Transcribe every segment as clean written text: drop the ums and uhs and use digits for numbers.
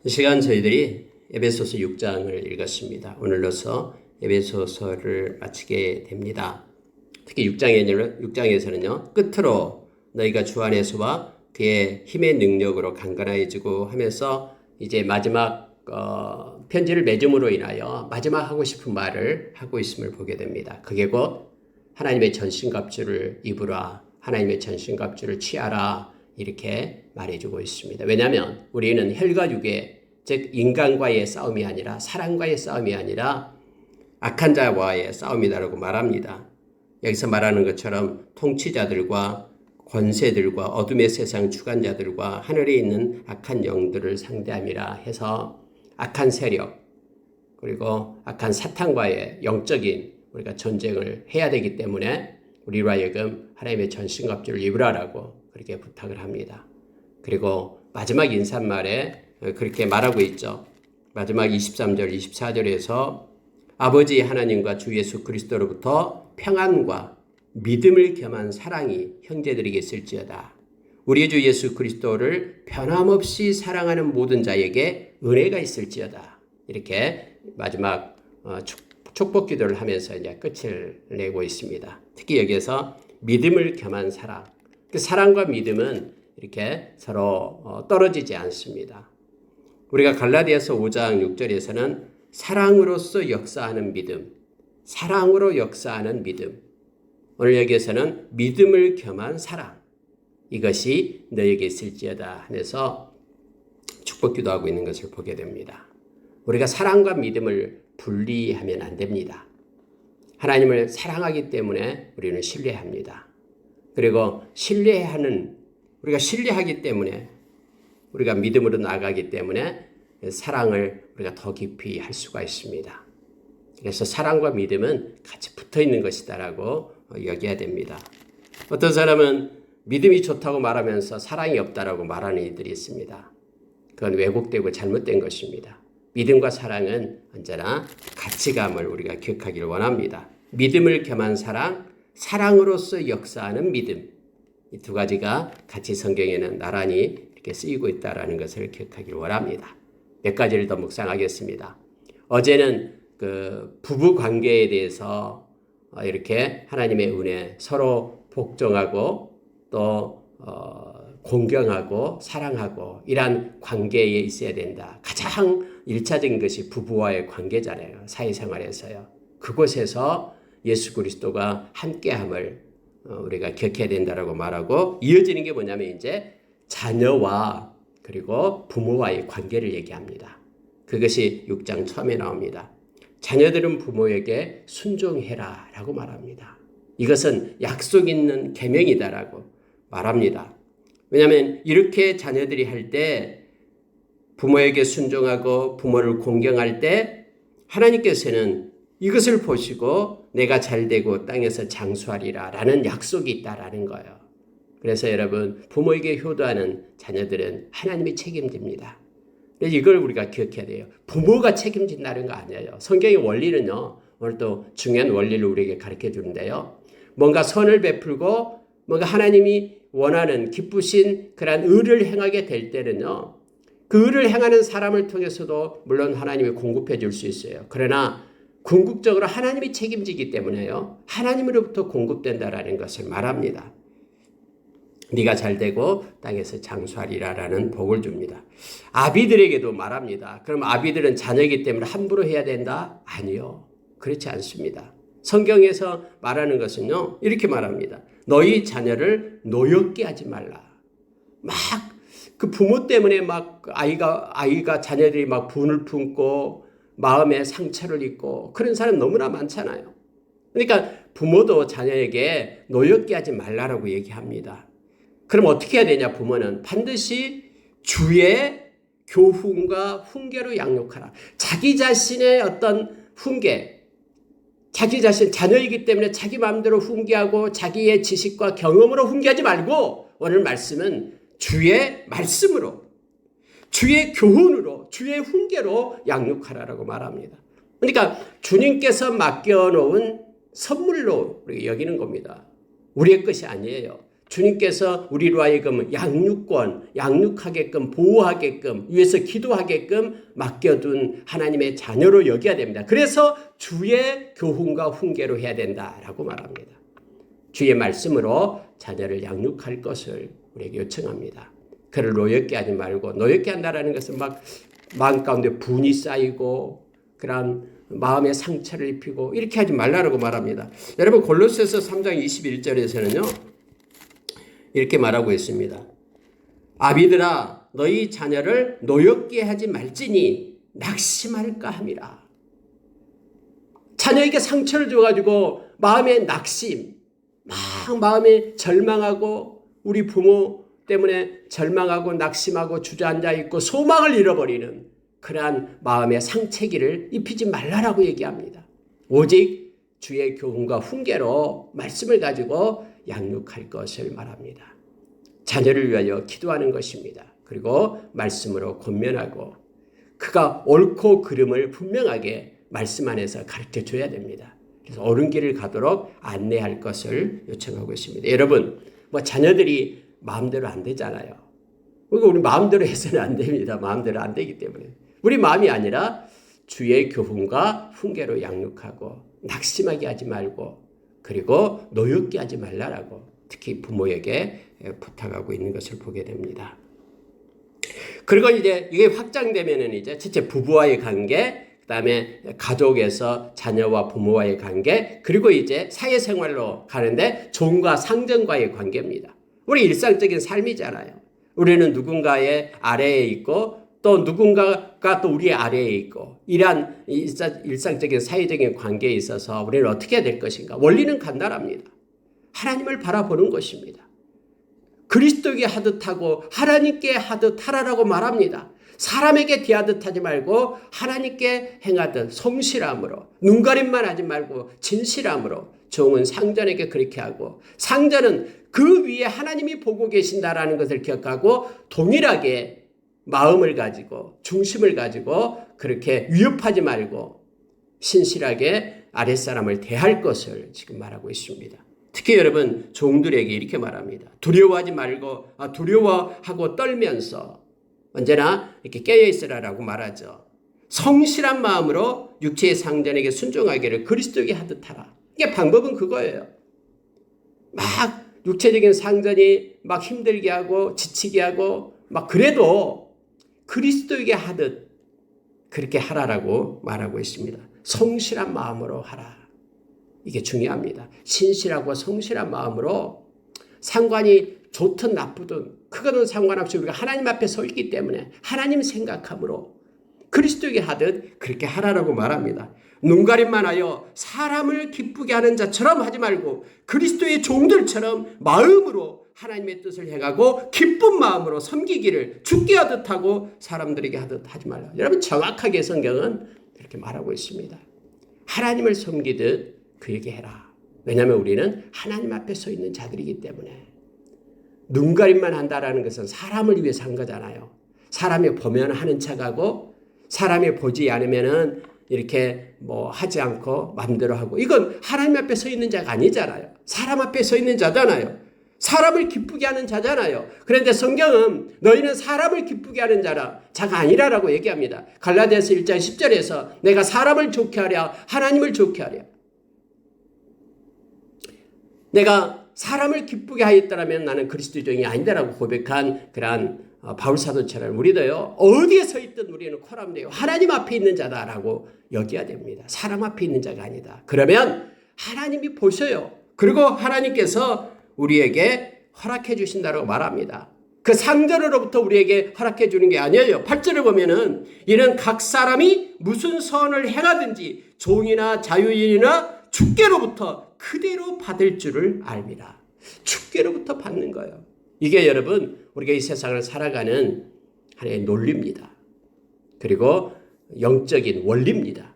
이 시간 저희들이 에베소서 6장을 읽었습니다. 오늘로서 에베소서를 마치게 됩니다. 특히 6장에서는요. 끝으로 너희가 주 안에서와 그의 힘의 능력으로 강건해지고 하면서 이제 마지막 편지를 맺음으로 인하여 마지막 하고 싶은 말을 하고 있음을 보게 됩니다. 그게 곧 하나님의 전신갑주를 입으라, 하나님의 전신갑주를 취하라 이렇게 말해주고 있습니다. 왜냐하면 우리는 혈과 육의 즉 인간과의 싸움이 아니라 사랑과의 싸움이 아니라 악한 자와의 싸움이다라고 말합니다. 여기서 말하는 것처럼 통치자들과 권세들과 어둠의 세상 주관자들과 하늘에 있는 악한 영들을 상대함이라 해서 악한 세력 그리고 악한 사탄과의 영적인 우리가 전쟁을 해야 되기 때문에 우리로 하여금 하나님의 전신갑주를 입으라라고 그렇게 부탁을 합니다. 그리고 마지막 인사말에 그렇게 말하고 있죠. 마지막 23절, 24절에서 아버지 하나님과 주 예수 그리스도로부터 평안과 믿음을 겸한 사랑이 형제들에게 있을지어다. 우리 주 예수 그리스도를 변함없이 사랑하는 모든 자에게 은혜가 있을지어다. 이렇게 마지막 축복 기도를 하면서 이제 끝을 내고 있습니다. 특히 여기에서 믿음을 겸한 사랑. 그 사랑과 믿음은 이렇게 서로 떨어지지 않습니다. 우리가 갈라디아서 5장 6절에서는 사랑으로서 역사하는 믿음, 사랑으로 역사하는 믿음. 오늘 여기에서는 믿음을 겸한 사랑. 이것이 너에게 있을지어다 하면서 축복 기도하고 있는 것을 보게 됩니다. 우리가 사랑과 믿음을 분리하면 안 됩니다. 하나님을 사랑하기 때문에 우리는 신뢰합니다. 그리고 우리가 신뢰하기 때문에 우리가 믿음으로 나아가기 때문에 사랑을 우리가 더 깊이 할 수가 있습니다. 그래서 사랑과 믿음은 같이 붙어 있는 것이다라고 여겨야 됩니다. 어떤 사람은 믿음이 좋다고 말하면서 사랑이 없다라고 말하는 이들이 있습니다. 그건 왜곡되고 잘못된 것입니다. 믿음과 사랑은 언제나 가치감을 우리가 기억하기를 원합니다. 믿음을 겸한 사랑, 사랑으로서 역사하는 믿음. 이 두 가지가 같이 성경에는 나란히 이렇게 쓰이고 있다는 것을 기억하기를 원합니다. 몇 가지를 더 묵상하겠습니다. 어제는 그 부부 관계에 대해서 이렇게 하나님의 은혜, 서로 복종하고 또 공경하고 사랑하고 이러한 관계에 있어야 된다. 가장 1차적인 것이 부부와의 관계잖아요. 사회생활에서요. 그곳에서 예수 그리스도가 함께함을 우리가 기억해야 된다라고 말하고 이어지는 게 뭐냐면 이제 자녀와 그리고 부모와의 관계를 얘기합니다. 그것이 6장 처음에 나옵니다. 자녀들은 부모에게 순종해라 라고 말합니다. 이것은 약속 있는 계명이다라고 말합니다. 왜냐하면 이렇게 자녀들이 할 때 부모에게 순종하고 부모를 공경할 때 하나님께서는 이것을 보시고 내가 잘되고 땅에서 장수하리라 라는 약속이 있다라는 거예요. 그래서 여러분 부모에게 효도하는 자녀들은 하나님이 책임집니다. 그래서 이걸 우리가 기억해야 돼요. 부모가 책임진다는 거 아니에요. 성경의 원리는요. 오늘 또 중요한 원리를 우리에게 가르쳐 주는데요. 뭔가 선을 베풀고 뭔가 하나님이 원하는 기쁘신 그런 의를 행하게 될 때는요. 그 의를 행하는 사람을 통해서도 물론 하나님이 공급해 줄 수 있어요. 그러나 궁극적으로 하나님이 책임지기 때문에요. 하나님으로부터 공급된다라는 것을 말합니다. 네가 잘되고 땅에서 장수하리라라는 복을 줍니다. 아비들에게도 말합니다. 그럼 아비들은 자녀이기 때문에 함부로 해야 된다? 아니요. 그렇지 않습니다. 성경에서 말하는 것은요. 이렇게 말합니다. 너희 자녀를 노엽게 하지 말라. 막 그 부모 때문에 막 아이가 자녀들이 막 분을 품고 마음에 상처를 입고 그런 사람 너무나 많잖아요. 그러니까 부모도 자녀에게 노엽게 하지 말라라고 얘기합니다. 그럼 어떻게 해야 되냐? 부모는 반드시 주의 교훈과 훈계로 양육하라. 자기 자신의 어떤 훈계, 자기 자신 자녀이기 때문에 자기 마음대로 훈계하고 자기의 지식과 경험으로 훈계하지 말고 오늘 말씀은 주의 말씀으로, 주의 교훈으로, 주의 훈계로 양육하라라고 말합니다. 그러니까 주님께서 맡겨놓은 선물로 우리가 여기는 겁니다. 우리의 것이 아니에요. 주님께서 우리로 하여금 양육하게끔 보호하게끔 위해서 기도하게끔 맡겨둔 하나님의 자녀로 여겨야 됩니다. 그래서 주의 교훈과 훈계로 해야 된다라고 말합니다. 주의 말씀으로 자녀를 양육할 것을 우리에게 요청합니다. 그를 노엽게 하지 말고, 노엽게 한다라는 것은 막 마음 가운데 분이 쌓이고 그런 마음의 상처를 입히고 이렇게 하지 말라고 말합니다. 여러분 골로새서 3장 21절에서는요. 이렇게 말하고 있습니다. 아비들아 너희 자녀를 노엽게 하지 말지니 낙심할까 함이라. 자녀에게 상처를 줘가지고 마음의 낙심, 막 마음에 절망하고 우리 부모 때문에 절망하고 낙심하고 주저앉아 있고 소망을 잃어버리는 그러한 마음의 상처기를 입히지 말라라고 얘기합니다. 오직 주의 교훈과 훈계로 말씀을 가지고 양육할 것을 말합니다. 자녀를 위하여 기도하는 것입니다. 그리고 말씀으로 권면하고 그가 옳고 그름을 분명하게 말씀 안에서 가르쳐 줘야 됩니다. 그래서 옳은 길을 가도록 안내할 것을 요청하고 있습니다. 여러분, 자녀들이 마음대로 안 되잖아요. 그러니까 우리 마음대로 해서는 안 됩니다. 마음대로 안 되기 때문에. 우리 마음이 아니라 주의 교훈과 훈계로 양육하고 낙심하게 하지 말고 그리고 노엽게 하지 말라라고 특히 부모에게 부탁하고 있는 것을 보게 됩니다. 그리고 이제 이게 확장되면은 이제 첫째 부부와의 관계, 그다음에 가족에서 자녀와 부모와의 관계, 그리고 이제 사회생활로 가는데 종과 상전과의 관계입니다. 우리 일상적인 삶이잖아요. 우리는 누군가의 아래에 있고 또 누군가가 또 우리 아래에 있고 이러한 일상적인 사회적인 관계에 있어서 우리는 어떻게 해야 될 것인가? 원리는 간단합니다. 하나님을 바라보는 것입니다. 그리스도에게 하듯 하고 하나님께 하듯 하라라고 말합니다. 사람에게 대하듯 하지 말고 하나님께 행하듯 성실함으로 눈가림만 하지 말고 진실함으로 종은 상전에게 그렇게 하고 상전은 그 위에 하나님이 보고 계신다라는 것을 기억하고 동일하게 마음을 가지고 중심을 가지고 그렇게 위협하지 말고 신실하게 아랫사람을 대할 것을 지금 말하고 있습니다. 특히 여러분 종들에게 이렇게 말합니다. 두려워하지 말고 두려워하고 떨면서 언제나 이렇게 깨어있으라라고 말하죠. 성실한 마음으로 육체의 상전에게 순종하기를 그리스도에게 하듯 하라. 이게 방법은 그거예요. 막 육체적인 상전이 막 힘들게 하고 지치게 하고 막 그래도 그리스도에게 하듯 그렇게 하라라고 말하고 있습니다. 성실한 마음으로 하라. 이게 중요합니다. 신실하고 성실한 마음으로 상관이 좋든 나쁘든 그거는 상관없이 우리가 하나님 앞에 서 있기 때문에 하나님 생각함으로 그리스도에게 하듯 그렇게 하라라고 말합니다. 눈가림만 하여 사람을 기쁘게 하는 자처럼 하지 말고 그리스도의 종들처럼 마음으로 하나님의 뜻을 행하고 기쁜 마음으로 섬기기를 주께 하듯 하고 사람들에게 하듯 하지 말라. 여러분 정확하게 성경은 그렇게 말하고 있습니다. 하나님을 섬기듯 그에게 해라. 왜냐하면 우리는 하나님 앞에 서 있는 자들이기 때문에. 눈가림만 한다라는 것은 사람을 위해서 한 거잖아요. 사람이 보면 하는 척하고 사람이 보지 않으면은 이렇게 하지 않고 마음대로 하고 이건 하나님 앞에 서 있는 자가 아니잖아요. 사람 앞에 서 있는 자잖아요. 사람을 기쁘게 하는 자잖아요. 그런데 성경은 너희는 사람을 기쁘게 하는 자가 아니라라고 얘기합니다. 갈라디아서 1장 10절에서 내가 사람을 좋게 하랴 하나님을 좋게 하랴. 내가 사람을 기쁘게 하였더라면 나는 그리스도의 종이 아니다라고 고백한 그러한 바울 사도처럼 우리도요 어디에 서 있든 우리는 코람되어 하나님 앞에 있는 자다라고 여겨야 됩니다. 사람 앞에 있는 자가 아니다. 그러면 하나님이 보셔요. 그리고 하나님께서 우리에게 허락해 주신다고 말합니다. 그 상전으로부터 우리에게 허락해 주는 게 아니에요. 8절을 보면은 이는 각 사람이 무슨 선을 행하든지 종이나 자유인이나 주께로부터 그대로 받을 줄을 알미라. 주께로부터 받는 거예요. 이게 여러분 우리가 이 세상을 살아가는 하나의 논리입니다. 그리고 영적인 원리입니다.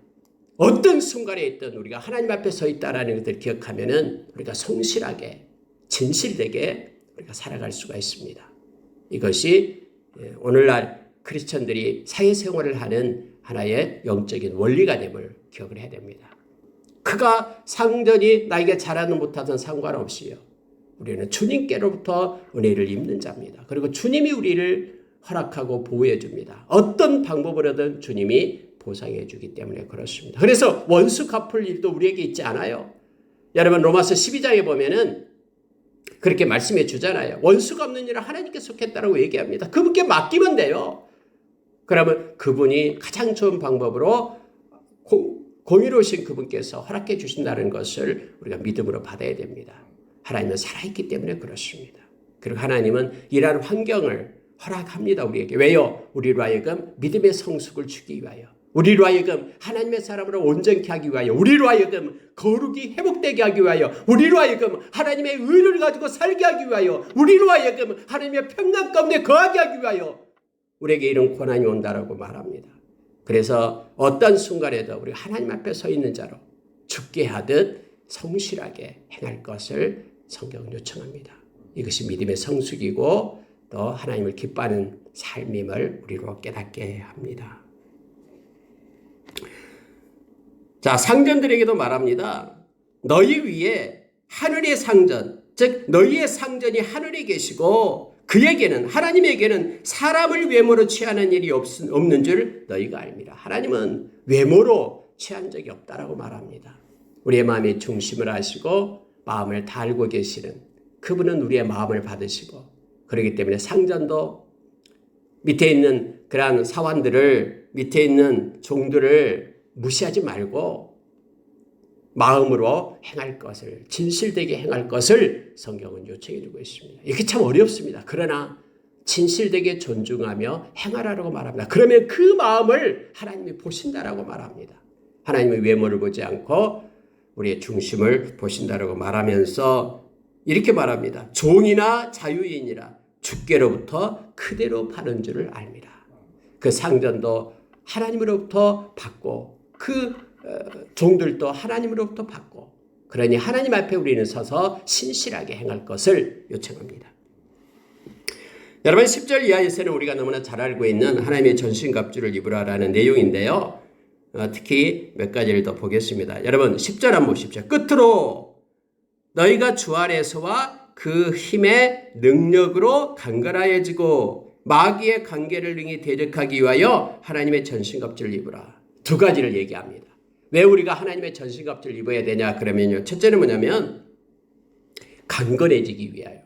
어떤 순간에 있든 우리가 하나님 앞에 서 있다라는 것을 기억하면은 우리가 성실하게 진실되게 우리가 살아갈 수가 있습니다. 이것이 오늘날 크리스천들이 사회생활을 하는 하나의 영적인 원리가 됨을 기억을 해야 됩니다. 그가 상전이 나에게 잘하든 못하든 상관없이요. 우리는 주님께로부터 은혜를 입는 자입니다. 그리고 주님이 우리를 허락하고 보호해 줍니다. 어떤 방법으로든 주님이 보상해 주기 때문에 그렇습니다. 그래서 원수 갚을 일도 우리에게 있지 않아요. 여러분 로마서 12장에 보면은 그렇게 말씀해 주잖아요. 원수 갚는 일은 하나님께 속했다라고 얘기합니다. 그분께 맡기면 돼요. 그러면 그분이 가장 좋은 방법으로 공의로우신 그분께서 허락해 주신다는 것을 우리가 믿음으로 받아야 됩니다. 하나님은 살아있기 때문에 그렇습니다. 그리고 하나님은 이러한 환경을 허락합니다. 우리에게. 왜요? 우리로 하여금 믿음의 성숙을 주기 위하여. 우리로 하여금 하나님의 사람으로 온전케 하기 위하여. 우리로 하여금 거룩이 회복되게 하기 위하여. 우리로 하여금 하나님의 의를 가지고 살게 하기 위하여. 우리로 하여금 하나님의 평강 가운데 거하게 하기 위하여 우리에게 이런 고난이 온다라고 말합니다. 그래서 어떤 순간에도 우리가 하나님 앞에 서 있는 자로 죽게 하듯 성실하게 행할 것을 성경은 요청합니다. 이것이 믿음의 성숙이고 또 하나님을 기뻐하는 삶임을 우리로 깨닫게 합니다. 자, 상전들에게도 말합니다. 너희 위에 하늘의 상전, 즉 너희의 상전이 하늘에 계시고 그에게는 하나님에게는 사람을 외모로 취하는 일이 없는 줄 너희가 압니다. 하나님은 외모로 취한 적이 없다라고 말합니다. 우리의 마음의 중심을 아시고 마음을 다 알고 계시는 그분은 우리의 마음을 받으시고 그렇기 때문에 상전도 밑에 있는 그러한 사환들을 밑에 있는 종들을 무시하지 말고 마음으로 행할 것을 진실되게 행할 것을 성경은 요청해 주고 있습니다. 이게 참 어렵습니다. 그러나 진실되게 존중하며 행하라고 말합니다. 그러면 그 마음을 하나님이 보신다라고 말합니다. 하나님의 외모를 보지 않고 우리의 중심을 보신다라고 말하면서 이렇게 말합니다. 종이나 자유인이라 주께로부터 그대로 받은 줄을 압니다. 그 상전도 하나님으로부터 받고 그 종들도 하나님으로부터 받고 그러니 하나님 앞에 우리는 서서 신실하게 행할 것을 요청합니다. 여러분 10절 이하에서는 우리가 너무나 잘 알고 있는 하나님의 전신갑주를 입으라라는 내용인데요. 특히 몇 가지를 더 보겠습니다. 여러분 10절 한번 보십시오. 끝으로 너희가 주 안에서와 그 힘의 능력으로 강건하여지고 마귀의 관계를 능히 대적하기 위하여 하나님의 전신갑주를 입으라. 두 가지를 얘기합니다. 왜 우리가 하나님의 전신갑주를 입어야 되냐 그러면요. 첫째는 뭐냐면 강건해지기 위하여.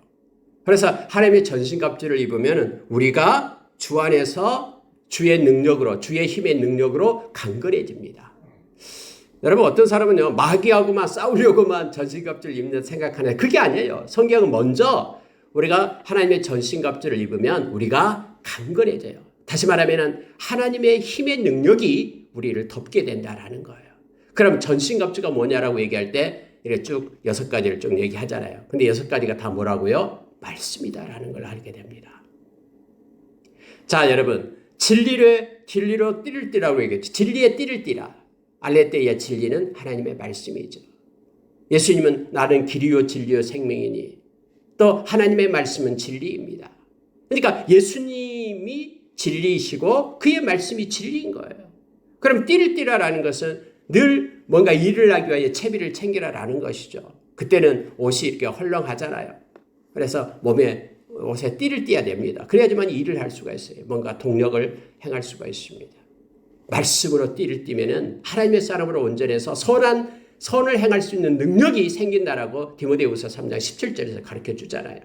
그래서 하나님의 전신갑주를 입으면 우리가 주 안에서 주의 능력으로 주의 힘의 능력으로 강건해집니다. 여러분 어떤 사람은요. 마귀하고만 싸우려고만 전신갑주를 입는 생각하는 그게 아니에요. 성경은 먼저 우리가 하나님의 전신갑주를 입으면 우리가 강건해져요. 다시 말하면 하나님의 힘의 능력이 우리를 덮게 된다라는 거예요. 그럼 전신갑주가 뭐냐라고 얘기할 때 이렇게 쭉 6가지를 쭉 얘기하잖아요. 근데 6가지가 다 뭐라고요? 말씀이다라는 걸 알게 됩니다. 자, 여러분 진리로 띠를 띠라고 얘기했죠. 진리에 띠를 띠라. 알레테이아 진리는 하나님의 말씀이죠. 예수님은 나는 길이요 진리요 생명이니 또 하나님의 말씀은 진리입니다. 그러니까 예수님이 진리이시고 그의 말씀이 진리인 거예요. 그럼 띠를 띠라라는 것은 늘 뭔가 일을 하기 위해 채비를 챙기라라는 것이죠. 그때는 옷이 이렇게 헐렁하잖아요. 그래서 몸에 옷에 띠를 띠어야 됩니다. 그래야지만 일을 할 수가 있어요. 뭔가 동력을 행할 수가 있습니다. 말씀으로 띠를 띠면은 하나님의 사람으로 온전해서 선을 행할 수 있는 능력이 생긴다라고 디모데후서 3장 17절에서 가르쳐 주잖아요.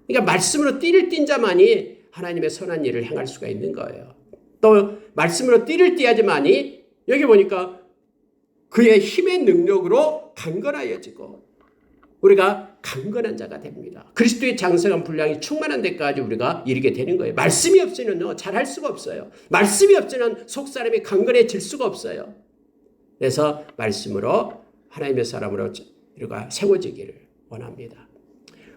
그러니까 말씀으로 띠를 띈 자만이 하나님의 선한 일을 행할 수가 있는 거예요. 또 말씀으로 띠를 띠야지만이 여기 보니까 그의 힘의 능력으로 강건하여지고 우리가 강건한 자가 됩니다. 그리스도의 장성한 분량이 충만한 데까지 우리가 이르게 되는 거예요. 말씀이 없이는요 잘할 수가 없어요. 말씀이 없이는 속사람이 강건해질 수가 없어요. 그래서 말씀으로 하나님의 사람으로 우리가 세워지기를 원합니다.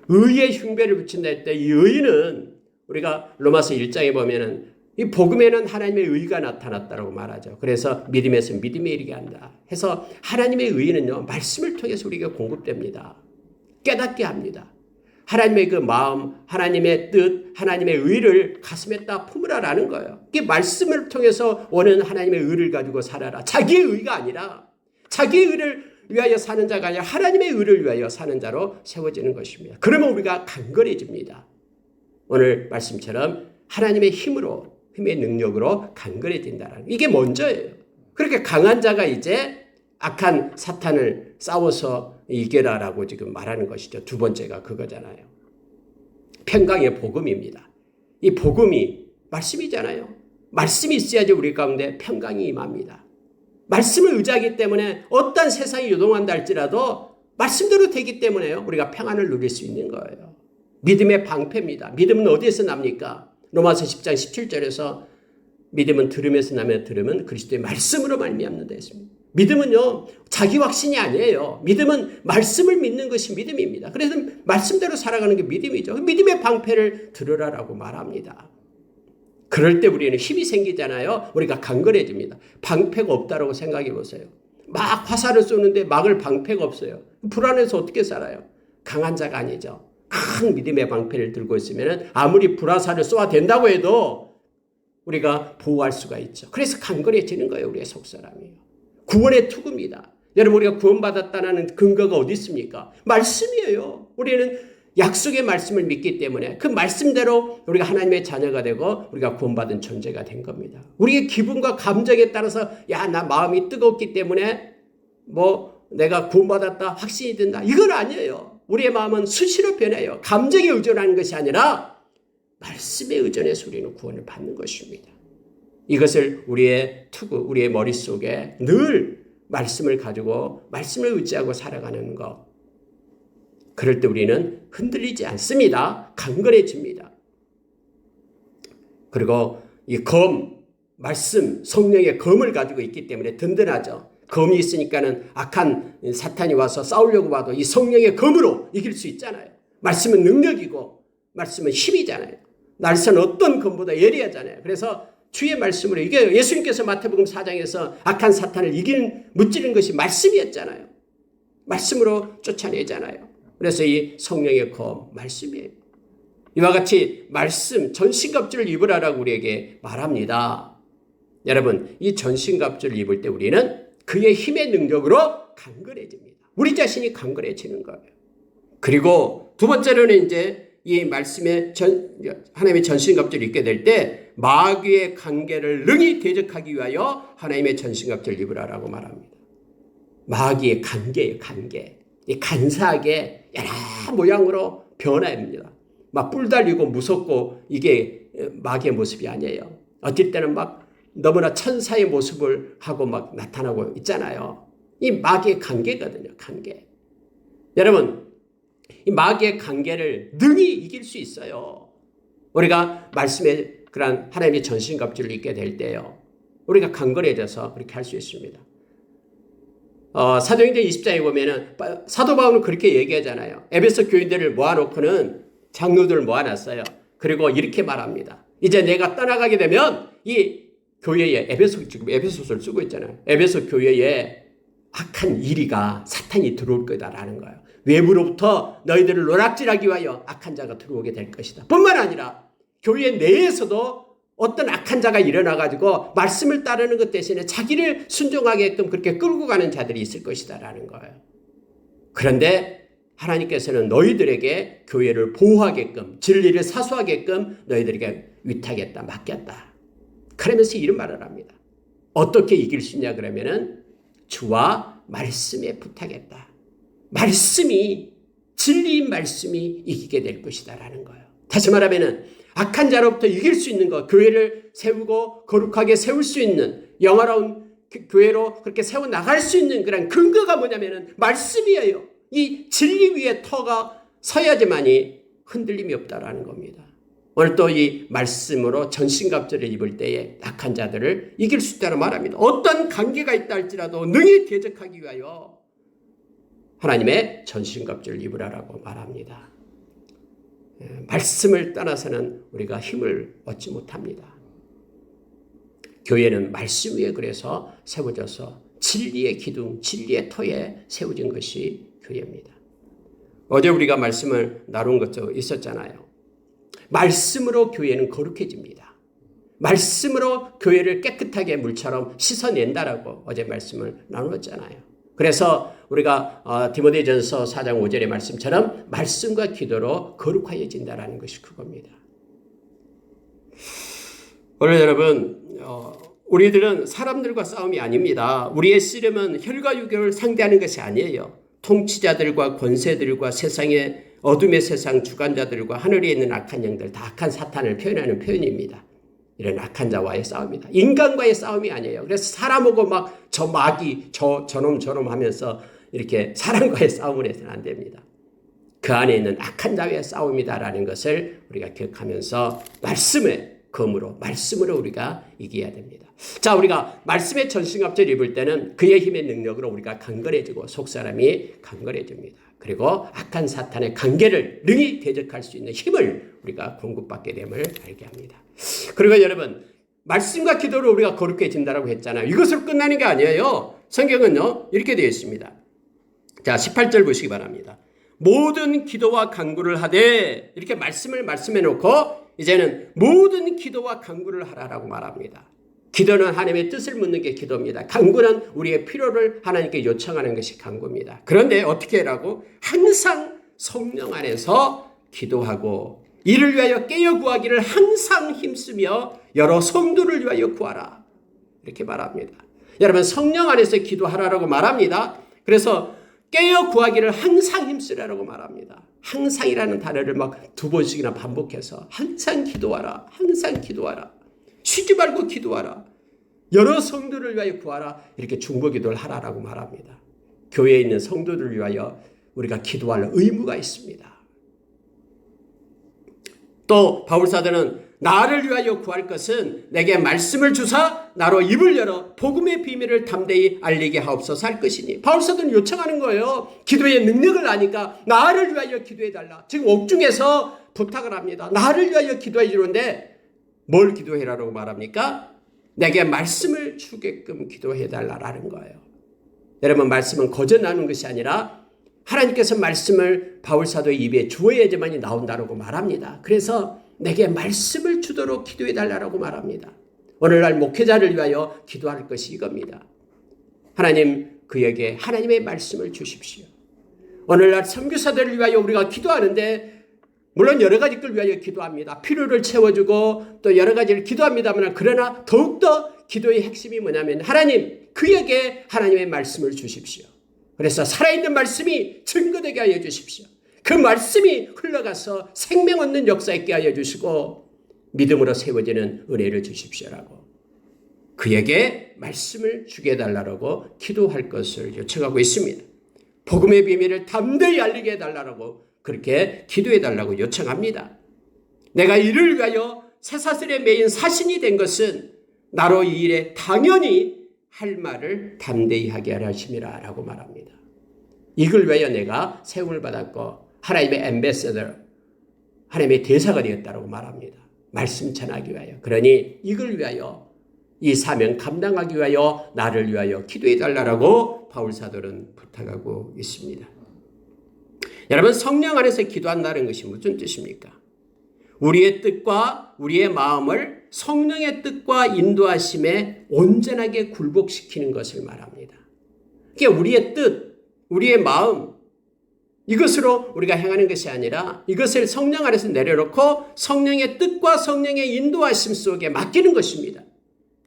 의의 흉배를 붙인다 할 때 이 의는 우리가 로마서 1장에 보면은 이 복음에는 하나님의 의가 나타났다고 말하죠. 그래서 믿음에서 믿음에 이르게 한다. 해서 하나님의 의는요 말씀을 통해서 우리에게 공급됩니다. 깨닫게 합니다. 하나님의 그 마음, 하나님의 뜻, 하나님의 의를 가슴에 딱 품으라라는 거예요. 이게 말씀을 통해서 오는 하나님의 의를 가지고 살아라. 자기의 의가 아니라 자기의 의를 위하여 사는 자가 아니라 하나님의 의를 위하여 사는 자로 세워지는 것입니다. 그러면 우리가 강건해집니다. 오늘 말씀처럼 하나님의 힘으로, 힘의 능력으로 강건해진다는 이게 먼저예요. 그렇게 강한 자가 이제 악한 사탄을 싸워서 이겨라라고 지금 말하는 것이죠. 두 번째가 그거잖아요. 평강의 복음입니다. 이 복음이 말씀이잖아요. 말씀이 있어야지 우리 가운데 평강이 임합니다. 말씀을 의지하기 때문에 어떤 세상이 요동한다 할지라도 말씀대로 되기 때문에요. 우리가 평안을 누릴 수 있는 거예요. 믿음의 방패입니다. 믿음은 어디에서 납니까? 로마서 10장 17절에서 믿음은 들음에서 나며 들음은 그리스도의 말씀으로 말미암는다 했습니다. 믿음은요, 자기 확신이 아니에요. 믿음은 말씀을 믿는 것이 믿음입니다. 그래서 말씀대로 살아가는 게 믿음이죠. 믿음의 방패를 들으라라고 말합니다. 그럴 때 우리는 힘이 생기잖아요. 우리가 강건해집니다. 방패가 없다라고 생각해 보세요. 막 화살을 쏘는데 막을 방패가 없어요. 불안해서 어떻게 살아요? 강한 자가 아니죠. 큰 믿음의 방패를 들고 있으면 아무리 불화살을 쏘아 된다고 해도 우리가 보호할 수가 있죠. 그래서 강건해지는 거예요. 우리의 속사람이에요. 구원의 투구입니다. 여러분, 우리가 구원받았다는 근거가 어디 있습니까? 말씀이에요. 우리는 약속의 말씀을 믿기 때문에 그 말씀대로 우리가 하나님의 자녀가 되고 우리가 구원받은 존재가 된 겁니다. 우리의 기분과 감정에 따라서 야, 나 마음이 뜨겁기 때문에 내가 구원받았다 확신이 든다. 이건 아니에요. 우리의 마음은 수시로 변해요. 감정에 의존하는 것이 아니라 말씀에 의존해서 우리는 구원을 받는 것입니다. 이것을 우리의 투구, 우리의 머릿속에 늘 말씀을 가지고 말씀을 의지하고 살아가는 것. 그럴 때 우리는 흔들리지 않습니다. 강건해집니다. 그리고 이 말씀, 성령의 검을 가지고 있기 때문에 든든하죠. 검이 있으니까는 악한 사탄이 와서 싸우려고 봐도 이 성령의 검으로 이길 수 있잖아요. 말씀은 능력이고 말씀은 힘이잖아요. 날선 어떤 검보다 예리하잖아요. 그래서 주의 말씀으로 이겨요. 예수님께서 마태복음 4장에서 악한 사탄을 무찌르는 것이 말씀이었잖아요. 말씀으로 쫓아내잖아요. 그래서 이 성령의 검, 말씀이에요. 이와 같이 말씀, 전신갑주를 입으라라고 우리에게 말합니다. 여러분, 이 전신갑주를 입을 때 우리는 그의 힘의 능력으로 강건해집니다. 우리 자신이 강건해지는 거예요. 그리고 두 번째로는 이제 이 말씀에 하나님의 전신갑주를 입게 될 때 마귀의 관계를 능히 대적하기 위하여 하나님의 전신갑주를 입으라라고 말합니다. 마귀의 관계예요, 관계. 이 간사하게 여러 모양으로 변화합니다. 막 뿔 달리고 무섭고 이게 마귀의 모습이 아니에요. 어떨 때는 막 너무나 천사의 모습을 하고 막 나타나고 있잖아요. 이 마귀의 관계거든요, 관계. 여러분, 이 마귀의 관계를 능히 이길 수 있어요. 우리가 말씀에 그런 하나님의 전신갑주를 입게 될 때요. 우리가 강건해져서 그렇게 할 수 있습니다. 사도행전 20장에 보면은 사도 바울은 그렇게 얘기하잖아요. 에베소 교인들을 모아놓고는 장로들을 모아놨어요. 그리고 이렇게 말합니다. 이제 내가 떠나가게 되면 이 교회에 지금 에베소서를 쓰고 있잖아요. 에베소 교회에 악한 이리가 사탄이 들어올 거다라는 거예요. 외부로부터 너희들을 노략질하기 위하여 악한 자가 들어오게 될 것이다. 뿐만 아니라 교회 내에서도 어떤 악한 자가 일어나가지고 말씀을 따르는 것 대신에 자기를 순종하게끔 그렇게 끌고 가는 자들이 있을 것이다라는 거예요. 그런데 하나님께서는 너희들에게 교회를 보호하게끔 진리를 사수하게끔 너희들에게 위탁했다, 맡겼다. 그러면서 이런 말을 합니다. 어떻게 이길 수 있냐 그러면은 주와 말씀에 부탁했다. 말씀이 진리인 말씀이 이기게 될 것이다라는 거예요. 다시 말하면은 악한 자로부터 이길 수 있는 것, 교회를 세우고 거룩하게 세울 수 있는 영화로운 교회로 그렇게 세워나갈 수 있는 그런 근거가 뭐냐면은 말씀이에요. 이 진리 위에 터가 서야지만이 흔들림이 없다라는 겁니다. 오늘 또 이 말씀으로 전신갑주를 입을 때에 악한 자들을 이길 수 있다고 말합니다. 어떤 관계가 있다 할지라도 능히 대적하기 위하여 하나님의 전신갑주를 입으라라고 말합니다. 말씀을 떠나서는 우리가 힘을 얻지 못합니다. 교회는 말씀 위에 그래서 세워져서 진리의 기둥, 진리의 터에 세워진 것이 교회입니다. 어제 우리가 말씀을 나눈 것도 있었잖아요. 말씀으로 교회는 거룩해집니다. 말씀으로 교회를 깨끗하게 물처럼 씻어낸다라고 어제 말씀을 나누었잖아요. 그래서 우리가 디모데전서 4장 5절의 말씀처럼 말씀과 기도로 거룩하여진다라는 것이 그겁니다. 오늘 여러분 우리들은 사람들과 싸움이 아닙니다. 우리의 씨름은 혈과 육을 상대하는 것이 아니에요. 통치자들과 권세들과 세상의 어둠의 세상 주관자들과 하늘에 있는 악한 영들, 다 악한 사탄을 표현하는 표현입니다. 이런 악한 자와의 싸움이다. 인간과의 싸움이 아니에요. 그래서 사람하고 막 저 마귀, 저놈 하면서 이렇게 사람과의 싸움을 해서는 안 됩니다. 그 안에 있는 악한 자와의 싸움이다라는 것을 우리가 기억하면서 말씀의 검으로, 말씀으로 우리가 이겨야 됩니다. 자, 우리가 말씀의 전신갑주를 입을 때는 그의 힘의 능력으로 우리가 강건해지고 속사람이 강건해집니다. 그리고 악한 사탄의 관계를 능히 대적할 수 있는 힘을 우리가 공급받게 됨을 알게 합니다. 그리고 여러분, 말씀과 기도로 우리가 거룩해진다고 했잖아요. 이것으로 끝나는 게 아니에요. 성경은요, 이렇게 되어 있습니다. 자, 18절 보시기 바랍니다. 모든 기도와 간구를 하되, 이렇게 말씀을 말씀해 놓고 이제는 모든 기도와 간구를 하라라고 말합니다. 기도는 하나님의 뜻을 묻는 게 기도입니다. 간구는 우리의 필요를 하나님께 요청하는 것이 간구입니다. 그런데 어떻게 하라고? 항상 성령 안에서 기도하고 이를 위하여 깨어 구하기를 항상 힘쓰며 여러 성도를 위하여 구하라. 이렇게 말합니다. 여러분, 성령 안에서 기도하라라고 말합니다. 그래서 깨어 구하기를 항상 힘쓰라라고 말합니다. 항상이라는 단어를 막 2번씩이나 반복해서 항상 기도하라. 항상 기도하라. 쉬지 말고 기도하라. 여러 성도를 위하여 구하라. 이렇게 중보기도를 하라라고 말합니다. 교회에 있는 성도들을 위하여 우리가 기도할 의무가 있습니다. 또 바울사도는 나를 위하여 구할 것은 내게 말씀을 주사 나로 입을 열어 복음의 비밀을 담대히 알리게 하옵소서 할 것이니. 바울사도는 요청하는 거예요. 기도의 능력을 아니까 나를 위하여 기도해달라. 지금 옥중에서 부탁을 합니다. 나를 위하여 기도해 주는데 뭘 기도해라라고 말합니까? 내게 말씀을 주게끔 기도해달라라는 거예요. 여러분, 말씀은 거저 나오는 것이 아니라 하나님께서 말씀을 바울사도의 입에 주어야지만이 나온다라고 말합니다. 그래서 내게 말씀을 주도록 기도해달라고 말합니다. 오늘날 목회자를 위하여 기도할 것이 이겁니다. 하나님, 그에게 하나님의 말씀을 주십시오. 오늘날 선교사들을 위하여 우리가 기도하는데 물론 여러 가지 걸 위하여 기도합니다. 필요를 채워주고 또 여러 가지를 기도합니다만, 그러나 더욱더 기도의 핵심이 뭐냐면 하나님, 그에게 하나님의 말씀을 주십시오. 그래서 살아있는 말씀이 증거되게 하여 주십시오. 그 말씀이 흘러가서 생명 얻는 역사 있게 하여 주시고 믿음으로 세워지는 은혜를 주십시오라고 그에게 말씀을 주게 해달라고 기도할 것을 요청하고 있습니다. 복음의 비밀을 담대히 알리게 해달라고 그렇게 기도해달라고 요청합니다. 내가 이를 위하여 쇠사슬에 매인 사신이 된 것은 나로 이 일에 당연히 할 말을 담대히 하게 하려 하심이라 라고 말합니다. 이걸 위하여 내가 세움을 받았고 하나님의 앰베서더, 하나님의 대사가 되었다고 말합니다. 말씀 전하기 위하여. 그러니 이걸 위하여, 이 사명 감당하기 위하여 나를 위하여 기도해달라고 바울사도는 부탁하고 있습니다. 여러분, 성령 안에서 기도한다는 것이 무슨 뜻입니까? 우리의 뜻과 우리의 마음을 성령의 뜻과 인도하심에 온전하게 굴복시키는 것을 말합니다. 그러니까 우리의 뜻, 우리의 마음, 이것으로 우리가 행하는 것이 아니라 이것을 성령 안에서 내려놓고 성령의 뜻과 성령의 인도하심 속에 맡기는 것입니다.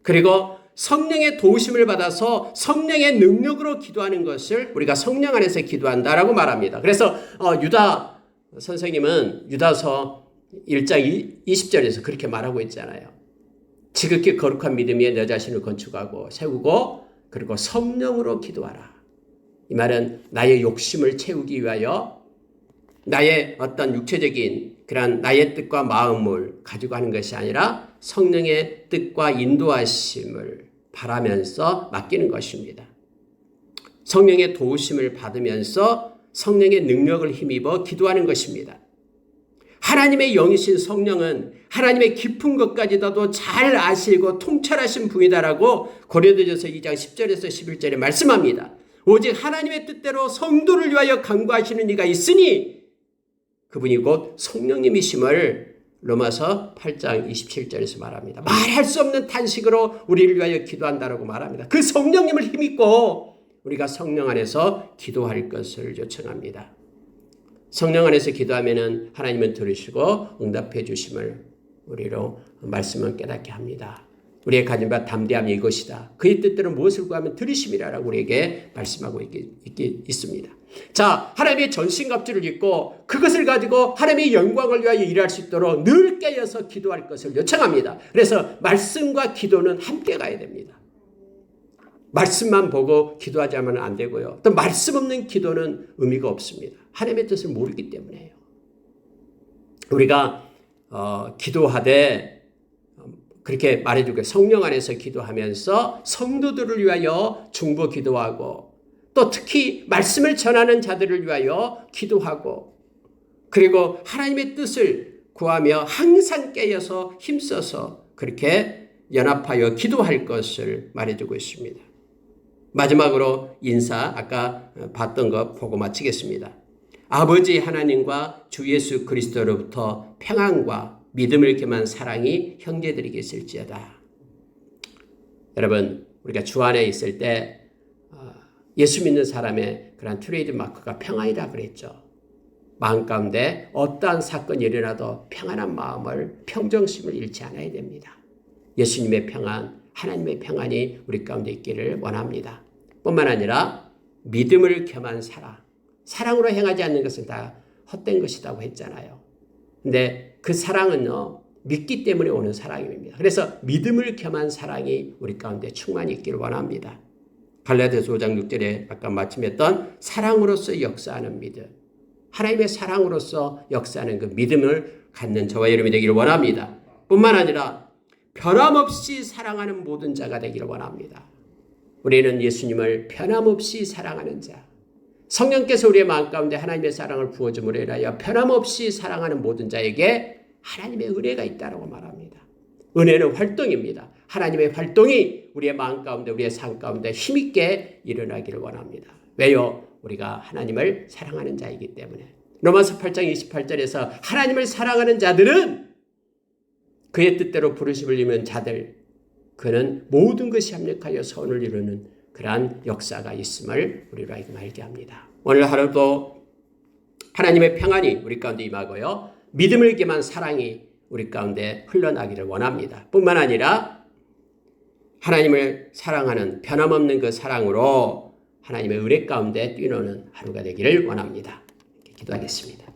그리고 성령의 도우심을 받아서 성령의 능력으로 기도하는 것을 우리가 성령 안에서 기도한다라고 말합니다. 그래서 유다 선생님은 유다서 1장 20절에서 그렇게 말하고 있잖아요. 지극히 거룩한 믿음 위에 너 자신을 건축하고 세우고 그리고 성령으로 기도하라. 이 말은 나의 욕심을 채우기 위하여 나의 어떤 육체적인 그런 나의 뜻과 마음을 가지고 하는 것이 아니라 성령의 뜻과 인도하심을 바라면서 맡기는 것입니다. 성령의 도우심을 받으면서 성령의 능력을 힘입어 기도하는 것입니다. 하나님의 영이신 성령은 하나님의 깊은 것까지도 잘 아시고 통찰하신 분이다라고 고린도전서 2장 10절에서 11절에 말씀합니다. 오직 하나님의 뜻대로 성도를 위하여 간구하시는 이가 있으니 그분이 곧 성령님이심을 로마서 8장 27절에서 말합니다. 말할 수 없는 탄식으로 우리를 위하여 기도한다라고 말합니다. 그 성령님을 힘입고 우리가 성령 안에서 기도할 것을 요청합니다. 성령 안에서 기도하면은 하나님은 들으시고 응답해 주심을 우리로 말씀은 깨닫게 합니다. 우리의 가진 바 담대함이 이것이다. 그의 뜻대로 무엇을 구하면 들으심이라라고 우리에게 말씀하고 있습니다. 자, 하나님의 전신갑주를 입고 그것을 가지고 하나님의 영광을 위하여 일할 수 있도록 늘 깨어서 기도할 것을 요청합니다. 그래서 말씀과 기도는 함께 가야 됩니다. 말씀만 보고 기도하자면 안 되고요. 또 말씀 없는 기도는 의미가 없습니다. 하나님의 뜻을 모르기 때문에요. 우리가 기도하되 그렇게 말해주고 성령 안에서 기도하면서 성도들을 위하여 중보 기도하고 또 특히 말씀을 전하는 자들을 위하여 기도하고 그리고 하나님의 뜻을 구하며 항상 깨어서 힘써서 그렇게 연합하여 기도할 것을 말해주고 있습니다. 마지막으로 인사 아까 봤던 거 보고 마치겠습니다. 아버지 하나님과 주 예수 그리스도로부터 평안과 믿음을 겸한 사랑이 형제들에게 있을지어다. 여러분 우리가 주 안에 있을 때 예수 믿는 사람의 그런 트레이드 마크가 평안이라 그랬죠. 마음 가운데 어떠한 사건이 일어나도 평안한 마음을 평정심을 잃지 않아야 됩니다. 예수님의 평안, 하나님의 평안이 우리 가운데 있기를 원합니다. 뿐만 아니라 믿음을 겸한 사랑으로 행하지 않는 것은 다 헛된 것이라고 했잖아요. 근데 그 사랑은요, 믿기 때문에 오는 사랑입니다. 그래서 믿음을 겸한 사랑이 우리 가운데 충만히 있기를 원합니다. 갈라디아서 5장 6절에 아까 말씀했던 사랑으로서 역사하는 믿음. 하나님의 사랑으로서 역사하는 그 믿음을 갖는 저와 여러분이 되기를 원합니다. 뿐만 아니라 변함없이 사랑하는 모든 자가 되기를 원합니다. 우리는 예수님을 변함없이 사랑하는 자. 성령께서 우리의 마음 가운데 하나님의 사랑을 부어줌으로 인하여 변함없이 사랑하는 모든 자에게 하나님의 은혜가 있다고 말합니다. 은혜는 활동입니다. 하나님의 활동이 우리의 마음 가운데 우리의 삶 가운데 힘있게 일어나기를 원합니다. 왜요? 우리가 하나님을 사랑하는 자이기 때문에. 로마서 8장 28절에서 하나님을 사랑하는 자들은 그의 뜻대로 부르심을 입은 자들 그는 모든 것이 합력하여 선을 이루는 그러한 역사가 있음을 우리로 하여금 알게 합니다. 오늘 하루도 하나님의 평안이 우리 가운데 임하고요. 믿음을 겸한 사랑이 우리 가운데 흘러나기를 원합니다. 뿐만 아니라 하나님을 사랑하는 변함없는 그 사랑으로 하나님의 은혜 가운데 뛰노는 하루가 되기를 원합니다. 기도하겠습니다.